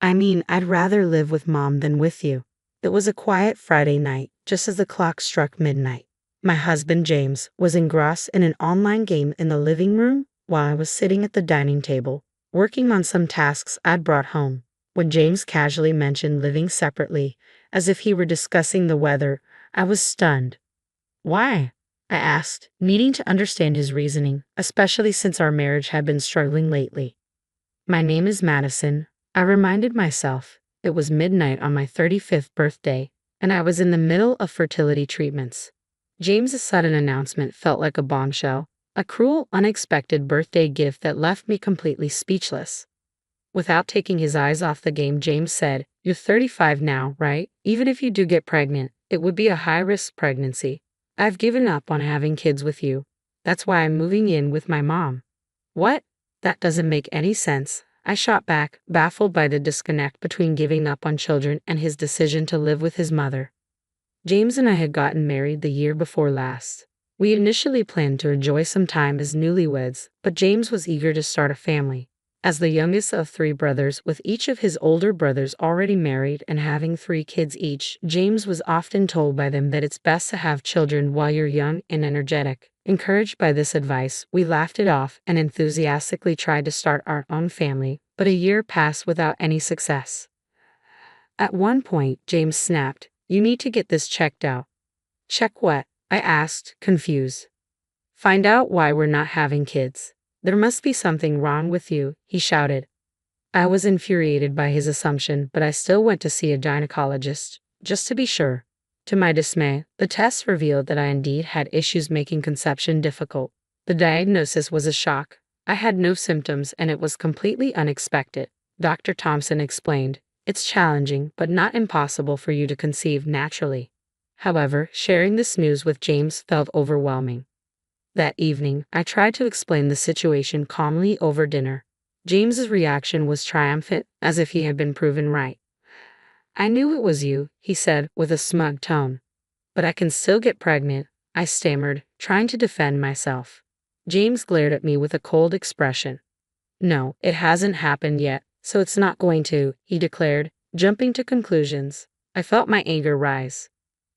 I mean, I'd rather live with Mom than with you. It was a quiet Friday night, just as the clock struck midnight. My husband, James, was engrossed in an online game in the living room while I was sitting at the dining table, working on some tasks I'd brought home. When James casually mentioned living separately, as if he were discussing the weather, I was stunned. Why? I asked, needing to understand his reasoning, especially since our marriage had been struggling lately. My name is Madison, I reminded myself. It was midnight on my 35th birthday, and I was in the middle of fertility treatments. James's sudden announcement felt like a bombshell, a cruel, unexpected birthday gift that left me completely speechless. Without taking his eyes off the game, James said, "You're 35 now, right? Even if you do get pregnant, it would be a high-risk pregnancy. I've given up on having kids with you. That's why I'm moving in with my mom." What? That doesn't make any sense, I shot back, baffled by the disconnect between giving up on children and his decision to live with his mother. James and I had gotten married the year before last. We initially planned to enjoy some time as newlyweds, but James was eager to start a family. As the youngest of 3 brothers, with each of his older brothers already married and having 3 kids each, James was often told by them that it's best to have children while you're young and energetic. Encouraged by this advice, we laughed it off and enthusiastically tried to start our own family, but a year passed without any success. At one point, James snapped, "You need to get this checked out." "Check what?" I asked, confused. "Find out why we're not having kids. There must be something wrong with you," he shouted. I was infuriated by his assumption, but I still went to see a gynecologist, just to be sure. To my dismay, the test revealed that I indeed had issues making conception difficult. The diagnosis was a shock. I had no symptoms and it was completely unexpected. Dr. Thompson explained, "It's challenging, but not impossible for you to conceive naturally." However, sharing this news with James felt overwhelming. That evening, I tried to explain the situation calmly over dinner. James's reaction was triumphant, as if he had been proven right. "I knew it was you," he said with a smug tone. "But I can still get pregnant," I stammered, trying to defend myself. James glared at me with a cold expression. "No, it hasn't happened yet, so it's not going to," he declared, jumping to conclusions. I felt my anger rise.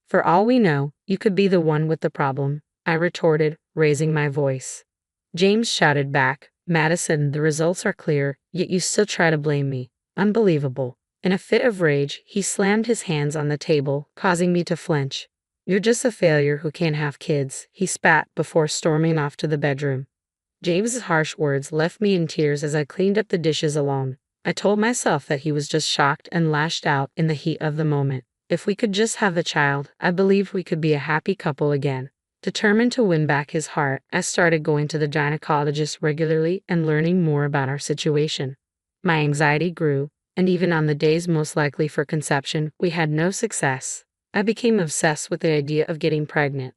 "For all we know, you could be the one with the problem," I retorted, raising my voice. James shouted back, "Madison, the results are clear, yet you still try to blame me. Unbelievable." In a fit of rage, he slammed his hands on the table, causing me to flinch. "You're just a failure who can't have kids," he spat before storming off to the bedroom. James's harsh words left me in tears as I cleaned up the dishes alone. I told myself that he was just shocked and lashed out in the heat of the moment. If we could just have the child, I believed we could be a happy couple again. Determined to win back his heart, I started going to the gynecologist regularly and learning more about our situation. My anxiety grew, and even on the days most likely for conception, we had no success. I became obsessed with the idea of getting pregnant.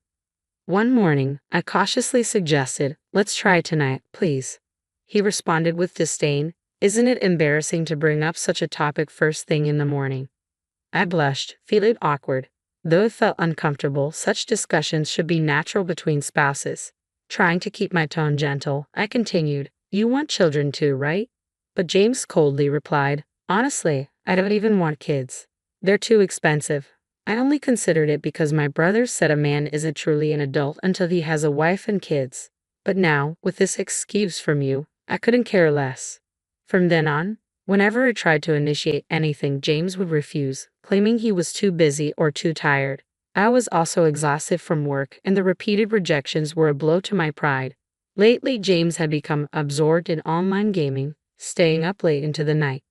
One morning, I cautiously suggested, "Let's try tonight, please." He responded with disdain, "Isn't it embarrassing to bring up such a topic first thing in the morning?" I blushed, feeling awkward. Though it felt uncomfortable, such discussions should be natural between spouses. Trying to keep my tone gentle, I continued, "You want children too, right?" But James coldly replied, "Honestly, I don't even want kids. They're too expensive. I only considered it because my brothers said a man isn't truly an adult until he has a wife and kids. But now, with this excuse from you, I couldn't care less." From then on, whenever I tried to initiate anything, James would refuse, claiming he was too busy or too tired. I was also exhausted from work, and the repeated rejections were a blow to my pride. Lately, James had become absorbed in online gaming, staying up late into the night.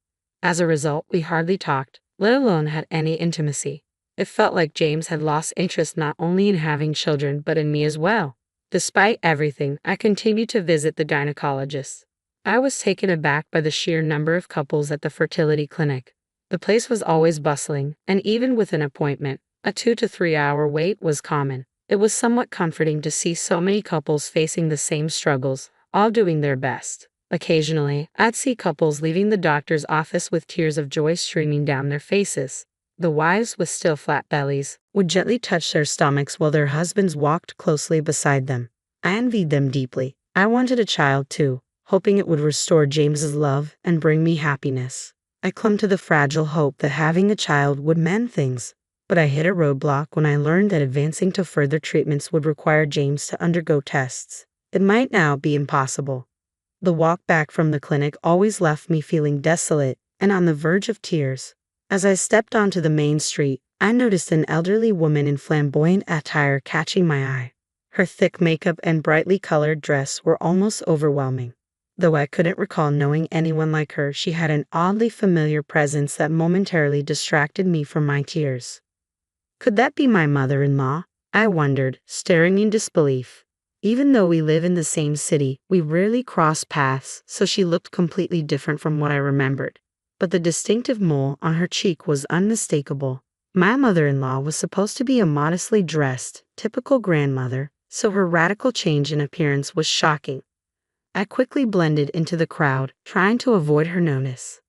As a result, we hardly talked, let alone had any intimacy. It felt like James had lost interest not only in having children but in me as well. Despite everything, I continued to visit the gynecologist. I was taken aback by the sheer number of couples at the fertility clinic. The place was always bustling, and even with an appointment, a 2 to 3 hour wait was common. It was somewhat comforting to see so many couples facing the same struggles, all doing their best. Occasionally, I'd see couples leaving the doctor's office with tears of joy streaming down their faces. The wives, with still flat bellies, would gently touch their stomachs while their husbands walked closely beside them. I envied them deeply. I wanted a child too, hoping it would restore James's love and bring me happiness. I clung to the fragile hope that having a child would mend things, but I hit a roadblock when I learned that advancing to further treatments would require James to undergo tests. It might now be impossible. The walk back from the clinic always left me feeling desolate and on the verge of tears. As I stepped onto the main street, I noticed an elderly woman in flamboyant attire catching my eye. Her thick makeup and brightly colored dress were almost overwhelming. Though I couldn't recall knowing anyone like her, she had an oddly familiar presence that momentarily distracted me from my tears. Could that be my mother-in-law? I wondered, staring in disbelief. Even though we live in the same city, we rarely cross paths, so she looked completely different from what I remembered. But the distinctive mole on her cheek was unmistakable. My mother-in-law was supposed to be a modestly dressed, typical grandmother, so her radical change in appearance was shocking. I quickly blended into the crowd, trying to avoid her notice.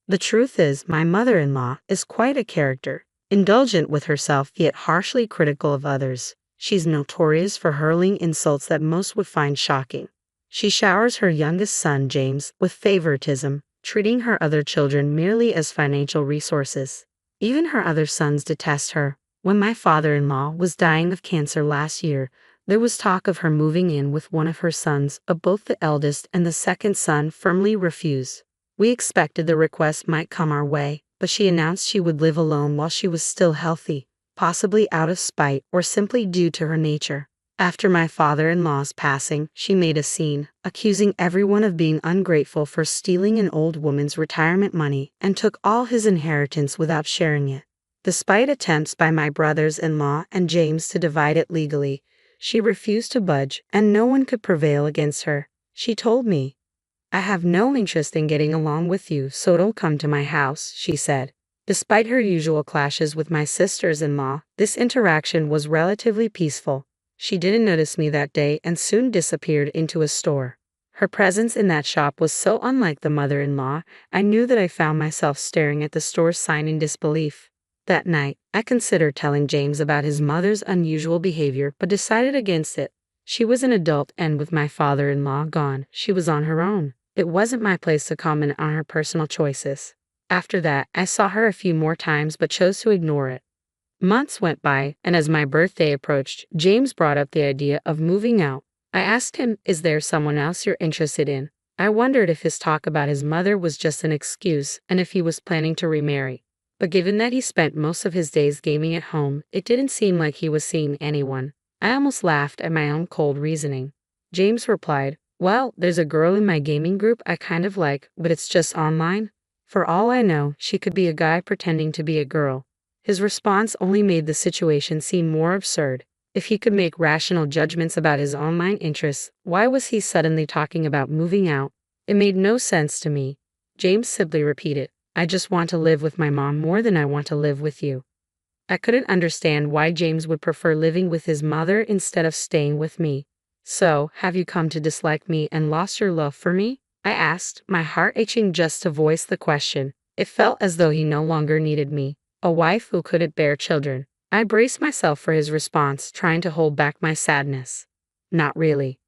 The truth is, my mother-in-law is quite a character, indulgent with herself yet harshly critical of others. She's notorious for hurling insults that most would find shocking. She showers her youngest son, James, with favoritism, treating her other children merely as financial resources. Even her other sons detest her. When my father-in-law was dying of cancer last year, there was talk of her moving in with one of her sons, but both the eldest and the second son firmly refused. We expected the request might come our way, but she announced she would live alone while she was still healthy, possibly out of spite or simply due to her nature. After my father-in-law's passing, she made a scene, accusing everyone of being ungrateful for stealing an old woman's retirement money and took all his inheritance without sharing it. Despite attempts by my brothers-in-law and James to divide it legally, she refused to budge, and no one could prevail against her. She told me, "I have no interest in getting along with you, so don't come to my house," she said. Despite her usual clashes with my sisters-in-law, this interaction was relatively peaceful. She didn't notice me that day and soon disappeared into a store. Her presence in that shop was so unlike the mother-in-law, I knew that I found myself staring at the store sign in disbelief. That night, I considered telling James about his mother's unusual behavior but decided against it. She was an adult and with my father-in-law gone, she was on her own. It wasn't my place to comment on her personal choices. After that, I saw her a few more times but chose to ignore it. Months went by, and as my birthday approached, James brought up the idea of moving out. I asked him, "Is there someone else you're interested in?" I wondered if his talk about his mother was just an excuse and if he was planning to remarry. But given that he spent most of his days gaming at home, it didn't seem like he was seeing anyone. I almost laughed at my own cold reasoning. James replied, "Well, there's a girl in my gaming group I kind of like, but it's just online. For all I know, she could be a guy pretending to be a girl." His response only made the situation seem more absurd. If he could make rational judgments about his online interests, why was he suddenly talking about moving out? It made no sense to me. James simply repeated, "I just want to live with my mom more than I want to live with you." I couldn't understand why James would prefer living with his mother instead of staying with me. "So, have you come to dislike me and lost your love for me?" I asked, my heart aching just to voice the question. It felt as though he no longer needed me, a wife who couldn't bear children. I braced myself for his response, trying to hold back my sadness. "Not really."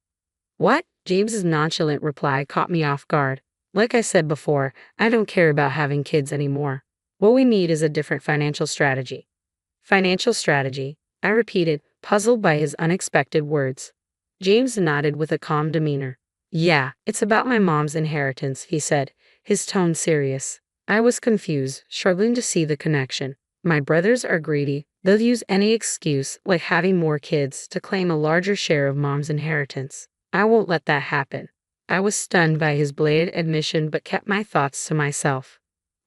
"What?" James's nonchalant reply caught me off guard. "Like I said before, I don't care about having kids anymore. What we need is a different financial strategy." "Financial strategy?" I repeated, puzzled by his unexpected words. James nodded with a calm demeanor. "Yeah, it's about my mom's inheritance," he said, his tone serious. I was confused, struggling to see the connection. My brothers are greedy. They'll use any excuse, like having more kids, to claim a larger share of mom's inheritance. I won't let that happen. I was stunned by his blatant admission but kept my thoughts to myself.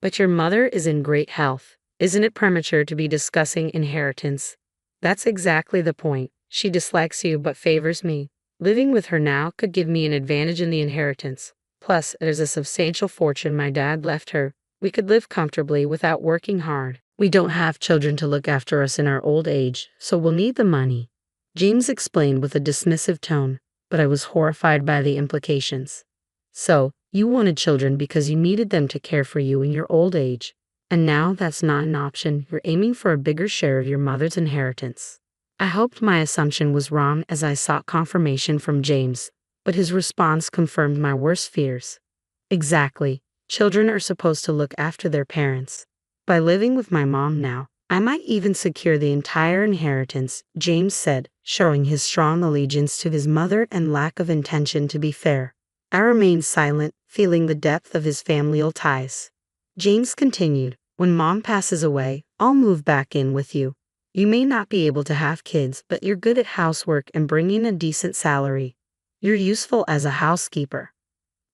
"But your mother is in great health. Isn't it premature to be discussing inheritance?" "That's exactly the point. She dislikes you but favors me. Living with her now could give me an advantage in the inheritance. Plus, there's a substantial fortune my dad left her. We could live comfortably without working hard. We don't have children to look after us in our old age, so we'll need the money." James explained with a dismissive tone, but I was horrified by the implications. "So, you wanted children because you needed them to care for you in your old age. And now that's not an option. You're aiming for a bigger share of your mother's inheritance." I hoped my assumption was wrong as I sought confirmation from James, but his response confirmed my worst fears. "Exactly. Children are supposed to look after their parents. By living with my mom now, I might even secure the entire inheritance, James said, showing his strong allegiance to his mother and lack of intention to be fair. I remained silent, feeling the depth of his familial ties. James continued, when mom passes away, I'll move back in with you. You may not be able to have kids, but you're good at housework and bringing a decent salary. You're useful as a housekeeper.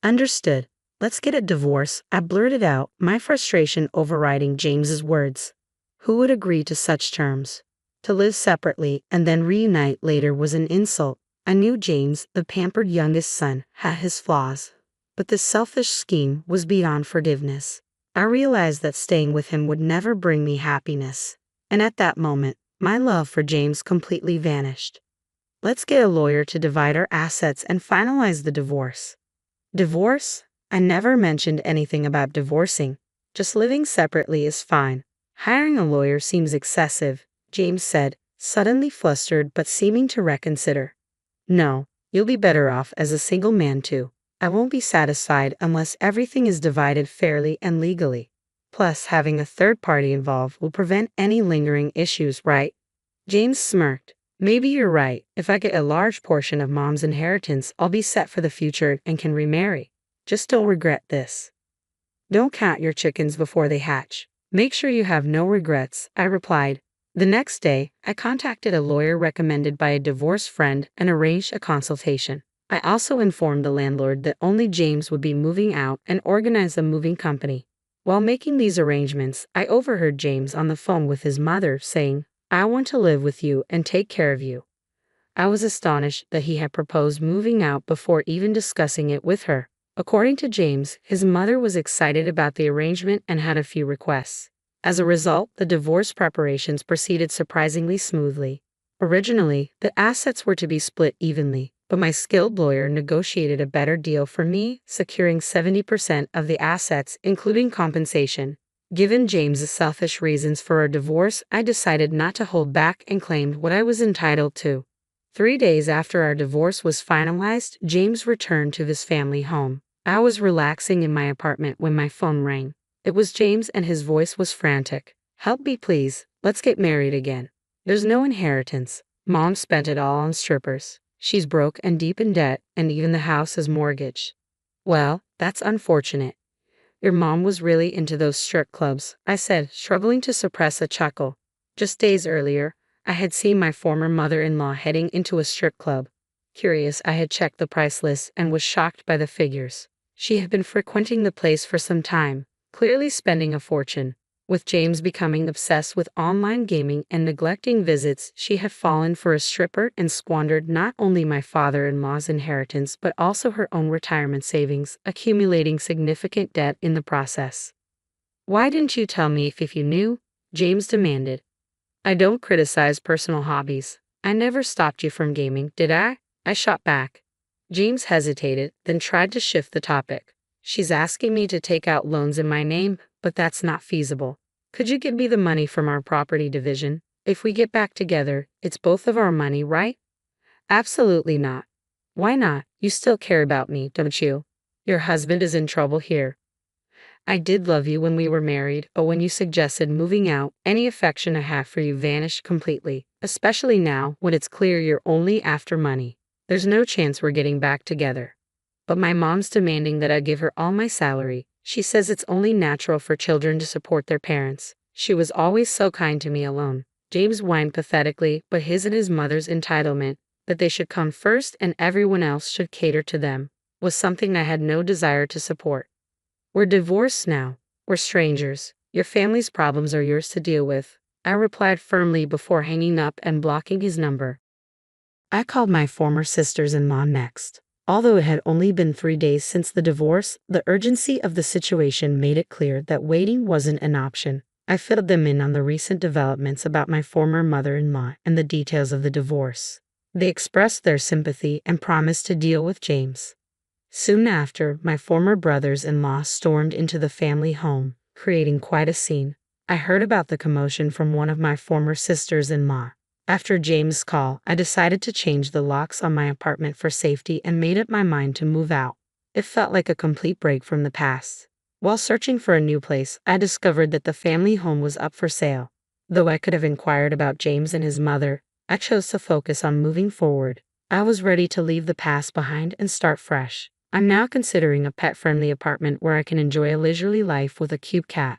Understood. Let's get a divorce, I blurted out, my frustration overriding James's words. Who would agree to such terms? To live separately and then reunite later was an insult. I knew James, the pampered youngest son, had his flaws. But this selfish scheme was beyond forgiveness. I realized that staying with him would never bring me happiness. And at that moment, my love for James completely vanished. Let's get a lawyer to divide our assets and finalize the divorce. Divorce? I never mentioned anything about divorcing. Just living separately is fine. Hiring a lawyer seems excessive, James said, suddenly flustered but seeming to reconsider. No, you'll be better off as a single man too. I won't be satisfied unless everything is divided fairly and legally. Plus, having a third party involved will prevent any lingering issues, right? James smirked. Maybe you're right. If I get a large portion of mom's inheritance, I'll be set for the future and can remarry. Just don't regret this. Don't count your chickens before they hatch. Make sure you have no regrets, I replied. The next day, I contacted a lawyer recommended by a divorced friend and arranged a consultation. I also informed the landlord that only James would be moving out and organized a moving company. While making these arrangements, I overheard James on the phone with his mother saying, I want to live with you and take care of you. I was astonished that he had proposed moving out before even discussing it with her. According to James, his mother was excited about the arrangement and had a few requests. As a result, the divorce preparations proceeded surprisingly smoothly. Originally, the assets were to be split evenly, but my skilled lawyer negotiated a better deal for me, securing 70% of the assets, including compensation. Given James's selfish reasons for our divorce, I decided not to hold back and claimed what I was entitled to. 3 days after our divorce was finalized, James returned to his family home. I was relaxing in my apartment when my phone rang. It was James and his voice was frantic. Help me please, let's get married again. There's no inheritance. Mom spent it all on strippers. She's broke and deep in debt, and even the house is mortgaged. Well, that's unfortunate. Your mom was really into those strip clubs, I said, struggling to suppress a chuckle. Just days earlier, I had seen my former mother-in-law heading into a strip club. Curious, I had checked the price list and was shocked by the figures. She had been frequenting the place for some time, clearly spending a fortune. With James becoming obsessed with online gaming and neglecting visits, she had fallen for a stripper and squandered not only my father-in-law's inheritance but also her own retirement savings, accumulating significant debt in the process. Why didn't you tell me if you knew? James demanded. I don't criticize personal hobbies. I never stopped you from gaming, did I? I shot back. James hesitated, then tried to shift the topic. She's asking me to take out loans in my name, but that's not feasible. Could you give me the money from our property division? If we get back together, it's both of our money, right? Absolutely not. Why not? You still care about me, don't you? Your husband is in trouble here. I did love you when we were married, but when you suggested moving out, any affection I have for you vanished completely, especially now when it's clear you're only after money. There's no chance we're getting back together. But my mom's demanding that I give her all my salary. She says it's only natural for children to support their parents. She was always so kind to me alone. James whined pathetically, but his and his mother's entitlement, that they should come first and everyone else should cater to them, was something I had no desire to support. We're divorced now. We're strangers. Your family's problems are yours to deal with, I replied firmly before hanging up and blocking his number. I called my former sisters-in-law next. Although it had only been 3 days since the divorce, the urgency of the situation made it clear that waiting wasn't an option. I filled them in on the recent developments about my former mother-in-law and the details of the divorce. They expressed their sympathy and promised to deal with James. Soon after, my former brothers-in-law stormed into the family home, creating quite a scene. I heard about the commotion from one of my former sisters-in-law. After James' call, I decided to change the locks on my apartment for safety and made up my mind to move out. It felt like a complete break from the past. While searching for a new place, I discovered that the family home was up for sale. Though I could have inquired about James and his mother, I chose to focus on moving forward. I was ready to leave the past behind and start fresh. I'm now considering a pet-friendly apartment where I can enjoy a leisurely life with a cute cat.